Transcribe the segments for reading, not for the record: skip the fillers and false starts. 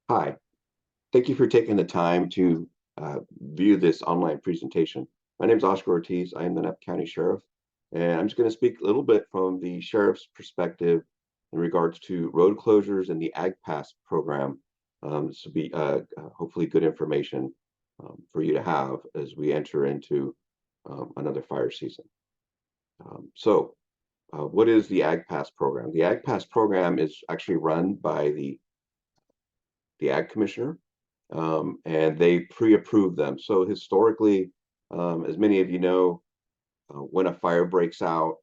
Hi, thank you for taking the time to view this online presentation. My name is Oscar Ortiz. I am the Napa County Sheriff, and I'm just going to speak a little bit from the Sheriff's perspective in regards to road closures and the Ag Pass program. This will be hopefully good information for you to have as we enter into another fire season. What is the Ag Pass program? The Ag Pass program is actually run by the Ag Commissioner, and they pre-approve them. So historically, as many of you know, when a fire breaks out,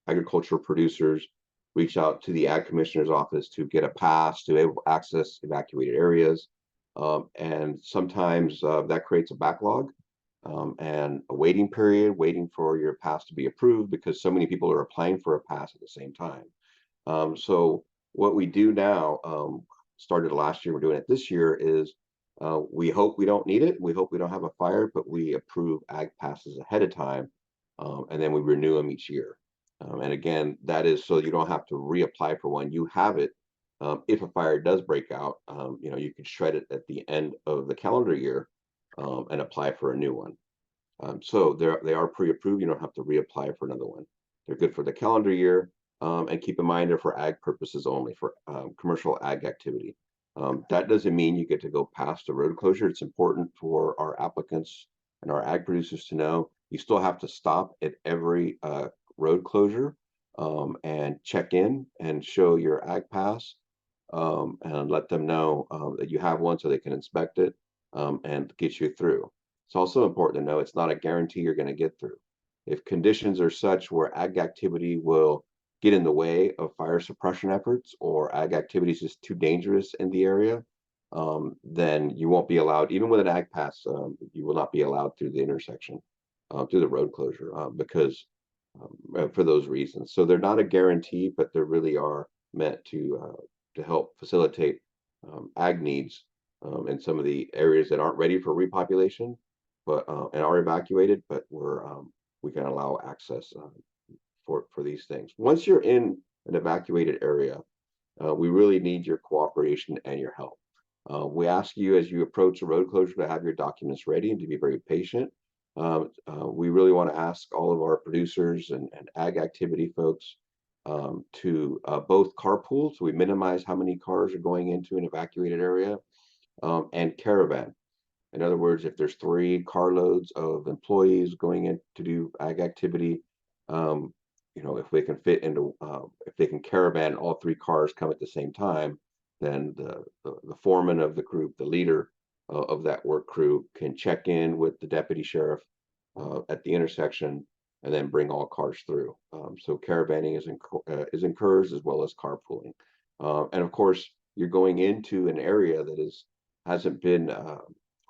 agricultural producers reach out to the Ag Commissioner's office to get a pass to able to access evacuated areas. And sometimes that creates a backlog and a waiting period, waiting for your pass to be approved because so many people are applying for a pass at the same time. So what we do now, started last year, we're doing it this year, is we hope we don't need it. We hope we don't have a fire, but we approve ag passes ahead of time, and then we renew them each year. And again, that is so you don't have to reapply for one. You have it. If a fire does break out, you can shred it at the end of the calendar year and apply for a new one. So they are pre-approved. You don't have to reapply for another one. They're good for the calendar year. And keep in mind they're for ag purposes only, for commercial ag activity. That doesn't mean you get to go past a road closure. It's important for our applicants and our ag producers to know you still have to stop at every road closure and check in and show your ag pass and let them know that you have one so they can inspect it and get you through. It's also important to know it's not a guarantee you're going to get through. If conditions are such where ag activity will get in the way of fire suppression efforts or ag activity is just too dangerous in the area, then you won't be allowed, even with an ag pass, you will not be allowed through the intersection, through the road closure, because for those reasons. So they're not a guarantee, but they really are meant to help facilitate ag needs in some of the areas that aren't ready for repopulation, but and are evacuated, but we can allow access for these things. Once you're in an evacuated area, we really need your cooperation and your help. We ask you as you approach a road closure to have your documents ready and to be very patient. We really want to ask all of our producers and ag activity folks to both carpool, so we minimize how many cars are going into an evacuated area, and caravan. In other words, if there's 3 carloads of employees going in to do ag activity, if they can fit into, if they can caravan all 3 cars come at the same time, then the foreman of the group, the leader of that work crew, can check in with the deputy sheriff at the intersection and then bring all cars through. So caravanning is encouraged as well as carpooling. And of course, you're going into an area that hasn't been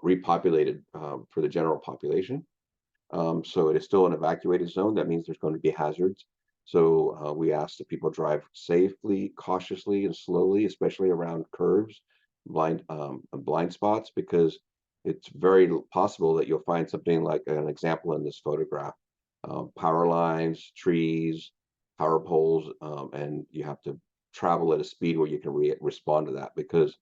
repopulated for the general population. So it is still an evacuated zone. That means there's going to be hazards. So we ask that people drive safely, cautiously, and slowly, especially around curves, blind spots, because it's very possible that you'll find something like an example in this photograph: power lines, trees, power poles, and you have to travel at a speed where you can respond to that, because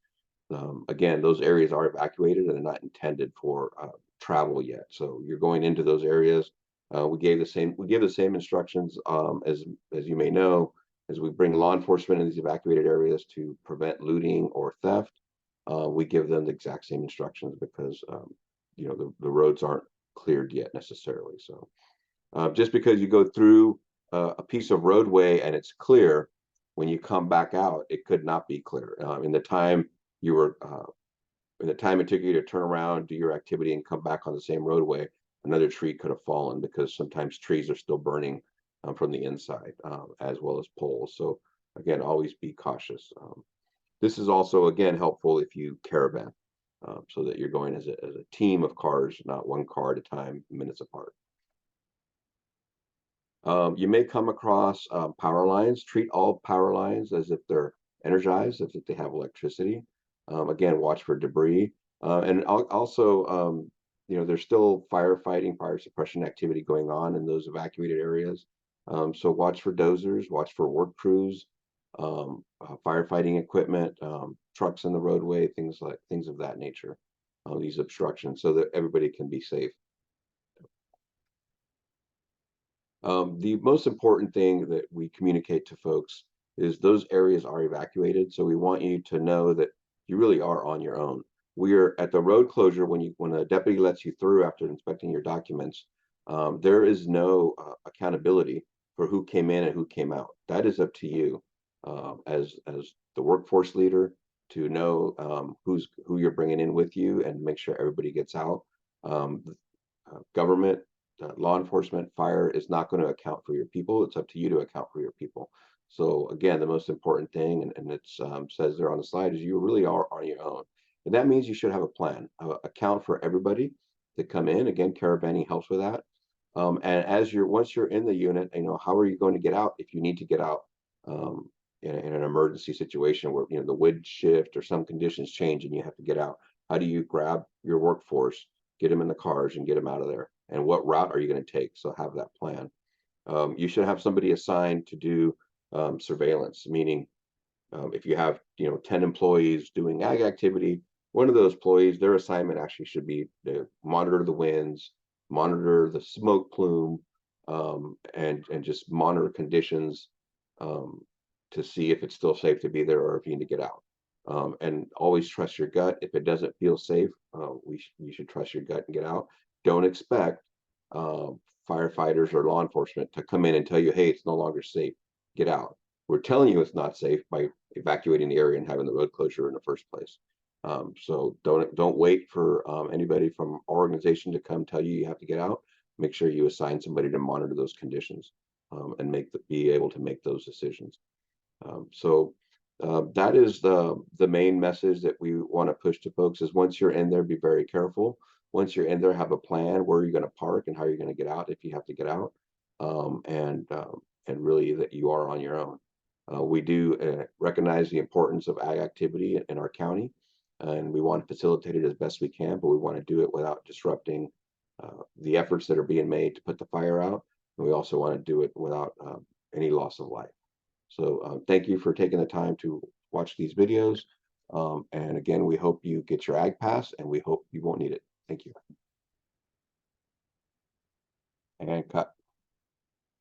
again, those areas are evacuated and they're not intended for travel yet. So you're going into those areas. We give the same instructions as you may know, as we bring law enforcement in these evacuated areas to prevent looting or theft. We give them the exact same instructions because the roads aren't cleared yet necessarily. So just because you go through a piece of roadway and it's clear, when you come back out, it could not be clear. In the time it took you to turn around, do your activity, and come back on the same roadway, another tree could have fallen, because sometimes trees are still burning from the inside, as well as poles. So again, always be cautious. This is also, again, helpful if you caravan, so that you're going as a team of cars, not one car at a time, minutes apart. You may come across power lines. Treat all power lines as if they're energized, as if they have electricity. Again, watch for debris. And also, there's still firefighting, fire suppression activity going on in those evacuated areas. So watch for dozers, watch for work crews, firefighting equipment. trucks in the roadway, things of that nature, these obstructions, so that everybody can be safe. The most important thing that we communicate to folks is those areas are evacuated. So we want you to know that you really are on your own. We are at the road closure when a deputy lets you through after inspecting your documents. There is no accountability for who came in and who came out. That is up to you as the workforce leader to know who you're bringing in with you and make sure everybody gets out. Government, law enforcement, fire is not going to account for your people. It's up to you to account for your people. So again, the most important thing, and it says there on the slide, is you really are on your own. And that means you should have a plan, account for everybody that come in. Again, caravanning helps with that. And once you're in the unit, how are you going to get out if you need to get out in an emergency situation where the wind shift or some conditions change and you have to get out? How do you grab your workforce, get them in the cars, and get them out of there? And what route are you going to take? So have that plan. You should have somebody assigned to do surveillance, meaning if you have 10 employees doing ag activity, one of those employees, their assignment actually should be to monitor the winds, monitor the smoke plume, and just monitor conditions to see if it's still safe to be there or if you need to get out. And always trust your gut. If it doesn't feel safe, you should trust your gut and get out. Don't expect firefighters or law enforcement to come in and tell you, hey, it's no longer safe, get out. We're telling you it's not safe by evacuating the area and having the road closure in the first place. So don't wait for anybody from our organization to come tell you have to get out. Make sure you assign somebody to monitor those conditions and be able to make those decisions. That is the main message that we want to push to folks is once you're in there, be very careful. Once you're in there, have a plan where you're going to park and how you're going to get out if you have to get out, and really that you are on your own. We do recognize the importance of ag activity in our county, and we want to facilitate it as best we can, but we want to do it without disrupting the efforts that are being made to put the fire out. And we also want to do it without any loss of life. So thank you for taking the time to watch these videos. And again, we hope you get your ag pass, and we hope you won't need it. Thank you. And cut.